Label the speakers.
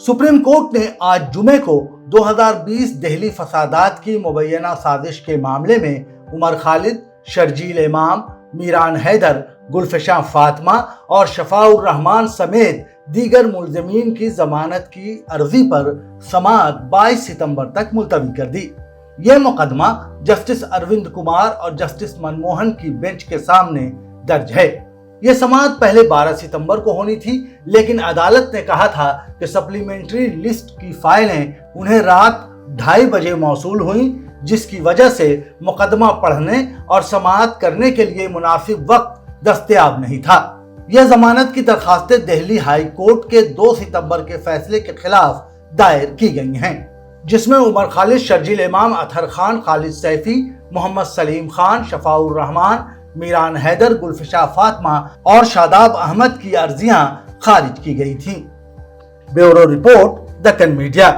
Speaker 1: Supreme court نے آج جمعے کو 2020 دہلی فسادات کی مبینہ سازش کے معاملے میں عمر خالد، شرجیل امام، میران حیدر، گلفشاں فاطمہ اور الرحم سمیت دیگر ملزمین کی ضمانت کی عرضی پر سماعت 22 ستمبر تک ملتوی کر دی۔ یہ مقدمہ جسٹس اروند کمار اور جسٹس منموہن کی بینچ کے سامنے درج ہے۔ یہ سماعت پہلے 12 ستمبر کو ہونی تھی، لیکن عدالت نے کہا تھا کہ سپلیمنٹری لسٹ کی فائلیں انہیں رات 2:30 بجے موصول ہوئیں، جس کی وجہ سے مقدمہ پڑھنے اور سماعت کرنے کے لیے مناسب وقت دستیاب نہیں تھا۔ یہ ضمانت کی درخواستیں دہلی ہائی کورٹ کے 2 ستمبر کے فیصلے کے خلاف دائر کی گئی ہیں، جس میں عمر خالد، شرجیل امام، اطہر خان، خالد سیفی، محمد سلیم خان، الرحم، میران حیدر، گلفشاں فاطمہ اور شاداب احمد کی عرضیاں خارج کی گئی تھیں۔ Bureau report, Deccan media.